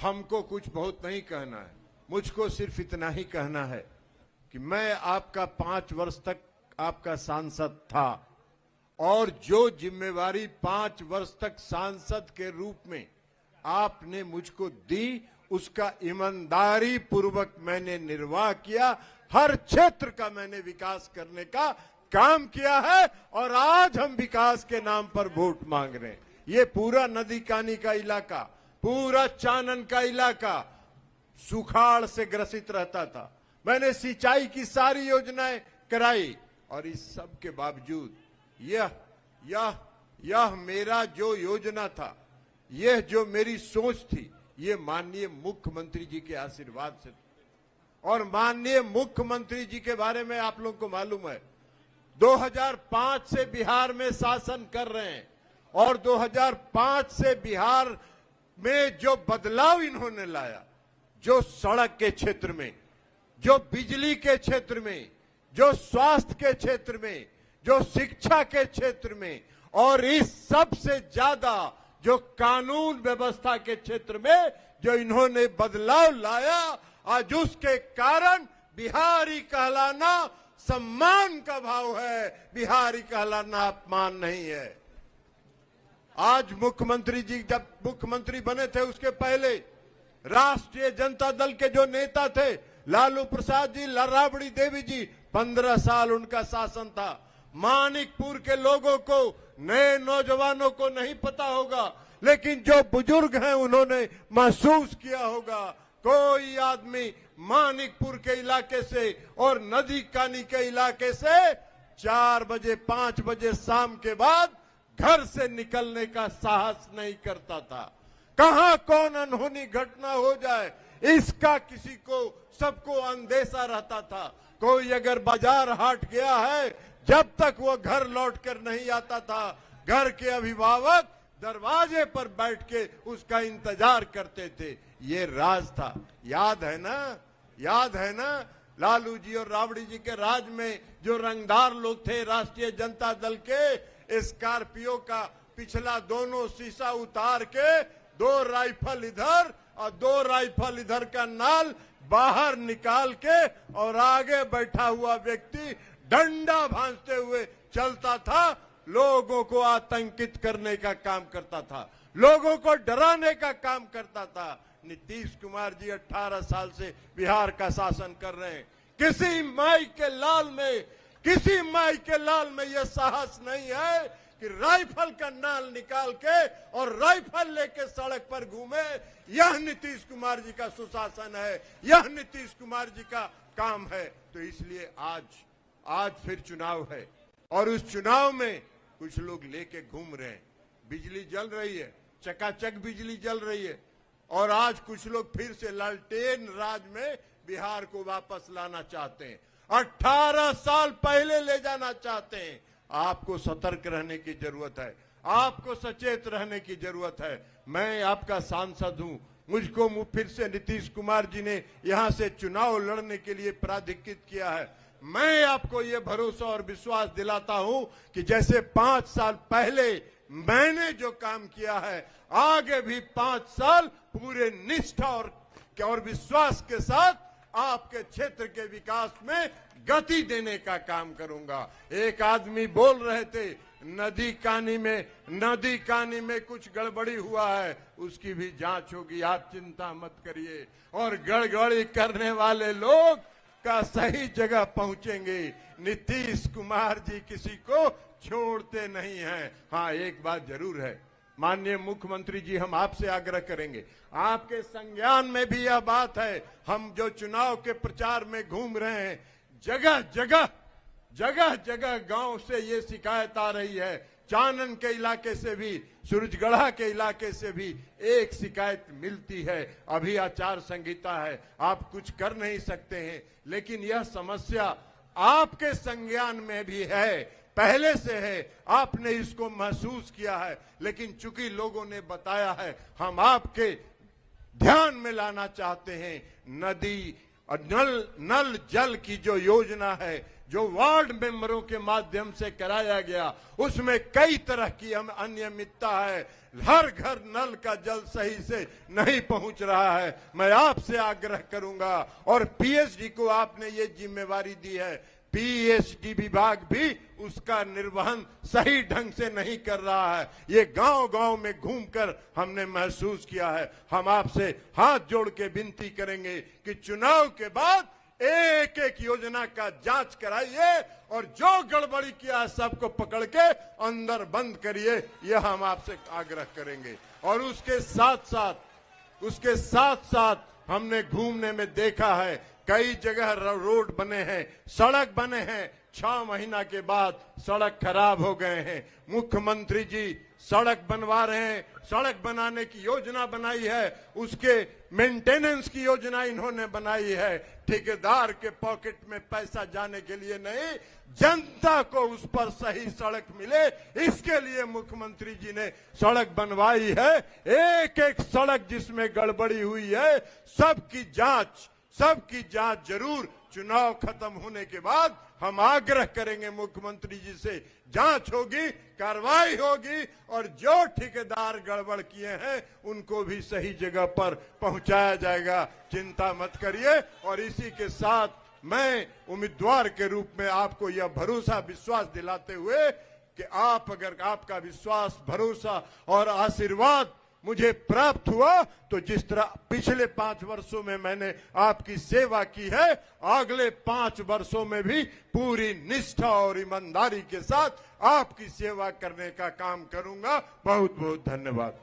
हमको कुछ बहुत नहीं कहना है, मुझको सिर्फ इतना ही कहना है कि मैं आपका 5 वर्ष तक आपका सांसद था और जो जिम्मेवारी 5 वर्ष तक सांसद के रूप में आपने मुझको दी उसका ईमानदारी पूर्वक मैंने निर्वाह किया। हर क्षेत्र का मैंने विकास करने का काम किया है और आज हम विकास के नाम पर वोट मांग रहे हैं। ये पूरा नदी कानी का इलाका, पूरा चानन का इलाका सुखाड़ से ग्रसित रहता था। मैंने सिंचाई की सारी योजनाएं कराई और इस सब के बावजूद यह मेरा जो योजना था, यह जो मेरी सोच थी, ये माननीय मुख्यमंत्री जी के आशीर्वाद से। और माननीय मुख्यमंत्री जी के बारे में आप लोगों को मालूम है, 2005 से बिहार में शासन कर रहे हैं और 2005 से बिहार में जो बदलाव इन्होंने लाया, जो सड़क के क्षेत्र में, जो बिजली के क्षेत्र में, जो स्वास्थ्य के क्षेत्र में, जो शिक्षा के क्षेत्र में और इस सबसे ज्यादा जो कानून व्यवस्था के क्षेत्र में जो इन्होंने बदलाव लाया, आज उसके कारण बिहारी कहलाना सम्मान का भाव है, बिहारी कहलाना अपमान नहीं है। आज मुख्यमंत्री जी जब मुख्यमंत्री बने थे उसके पहले राष्ट्रीय जनता दल के जो नेता थे लालू प्रसाद जी, राबड़ी देवी जी, 15 साल उनका शासन था। मानिकपुर के लोगों को, नए नौजवानों को नहीं पता होगा, लेकिन जो बुजुर्ग हैं उन्होंने महसूस किया होगा। कोई आदमी मानिकपुर के इलाके से और नदी कानी के इलाके से 4 बजे 5 बजे शाम के बाद घर से निकलने का साहस नहीं करता था। कहां कौन अनहोनी घटना हो जाए इसका किसी को, सबको अंदेशा रहता था। कोई अगर बाजार हाट गया है, जब तक वो घर लौट कर नहीं आता था, घर के अभिभावक दरवाजे पर बैठ के उसका इंतजार करते थे। ये राज था, याद है ना? याद है ना? लालू जी और राबड़ी जी के राज में जो रंगदार लोग थे राष्ट्रीय जनता दल के, स्कॉर्पियो का पिछला दोनों शीशा उतार के 2 राइफल इधर और 2 राइफल इधर का नाल बाहर निकाल के और आगे बैठा हुआ व्यक्ति डंडा भांजते हुए चलता था, लोगों को आतंकित करने का काम करता था, लोगों को डराने का काम करता था। नीतीश कुमार जी 18 साल से बिहार का शासन कर रहे हैं। किसी माई के लाल में यह साहस नहीं है कि राइफल का नाल निकाल के और राइफल लेके सड़क पर घूमे। यह नीतीश कुमार जी का सुशासन है, यह नीतीश कुमार जी का काम है। तो इसलिए आज फिर चुनाव है और उस चुनाव में कुछ लोग लेके घूम रहे हैं। बिजली जल रही है, चकाचक बिजली जल रही है और आज कुछ लोग फिर से लालटेन राज में बिहार को वापस लाना चाहते हैं, 18 साल पहले ले जाना चाहते हैं। आपको सतर्क रहने की जरूरत है, आपको सचेत रहने की जरूरत है। मैं आपका सांसद हूं, मुझको फिर से नीतीश कुमार जी ने यहां से चुनाव लड़ने के लिए प्राधिकृत किया है। मैं आपको ये भरोसा और विश्वास दिलाता हूं कि जैसे 5 साल पहले मैंने जो काम किया है, आगे भी 5 साल पूरे निष्ठा और विश्वास के साथ आपके क्षेत्र के विकास में गति देने का काम करूंगा। एक आदमी बोल रहे थे नदी कानी में कुछ गड़बड़ी हुआ है, उसकी भी जांच होगी, आप चिंता मत करिए। और गड़बड़ी करने वाले लोग का सही जगह पहुंचेंगे। नीतीश कुमार जी किसी को छोड़ते नहीं हैं। हाँ, एक बात जरूर है, माननीय मुख्यमंत्री जी, हम आपसे आग्रह करेंगे, आपके संज्ञान में भी यह बात है। हम जो चुनाव के प्रचार में घूम रहे हैं, जगह जगह गांव से ये शिकायत आ रही है, चानन के इलाके से भी, सूरजगढ़ा के इलाके से भी एक शिकायत मिलती है। अभी आचार संहिता है, आप कुछ कर नहीं सकते हैं, लेकिन यह समस्या आपके संज्ञान में भी है, पहले से है, आपने इसको महसूस किया है। लेकिन चूंकि लोगों ने बताया है, हम आपके ध्यान में लाना चाहते हैं। नदी और नल जल की जो योजना है, जो वार्ड मेंबरों के माध्यम से कराया गया, उसमें कई तरह की अनियमितता है। हर घर नल का जल सही से नहीं पहुंच रहा है। मैं आपसे आग्रह करूंगा, और पीएचडी को आपने ये जिम्मेवारी दी है, पीएचडी विभाग भी उसका निर्वहन सही ढंग से नहीं कर रहा है। ये गांव-गांव में घूमकर हमने महसूस किया है। हम आपसे हाथ जोड़ के विनती करेंगे कि चुनाव के बाद एक एक योजना का जांच कराइए, और जो गड़बड़ी किया है सबको पकड़ के अंदर बंद करिए, यह हम आपसे आग्रह करेंगे। और उसके साथ साथ हमने घूमने में देखा है, कई जगह रोड बने हैं, सड़क बने हैं, 6 महीना के बाद सड़क खराब हो गए हैं। मुख्यमंत्री जी सड़क बनवा रहे हैं, सड़क बनाने की योजना बनाई है, उसके मेंटेनेंस की योजना इन्होंने बनाई है। ठेकेदार के पॉकेट में पैसा जाने के लिए नहीं, जनता को उस पर सही सड़क मिले, इसके लिए मुख्यमंत्री जी ने सड़क बनवाई है। एक एक सड़क जिसमें गड़बड़ी हुई है, सबकी जांच जरूर चुनाव खत्म होने के बाद हम आग्रह करेंगे मुख्यमंत्री जी से, जांच होगी, कार्रवाई होगी, और जो ठेकेदार गड़बड़ किए हैं उनको भी सही जगह पर पहुंचाया जाएगा। चिंता मत करिए। और इसी के साथ मैं उम्मीदवार के रूप में आपको यह भरोसा विश्वास दिलाते हुए कि अगर आपका विश्वास, भरोसा और आशीर्वाद मुझे प्राप्त हुआ, तो जिस तरह पिछले 5 वर्षों में मैंने आपकी सेवा की है, अगले 5 वर्षों में भी पूरी निष्ठा और ईमानदारी के साथ आपकी सेवा करने का काम करूंगा। बहुत बहुत धन्यवाद।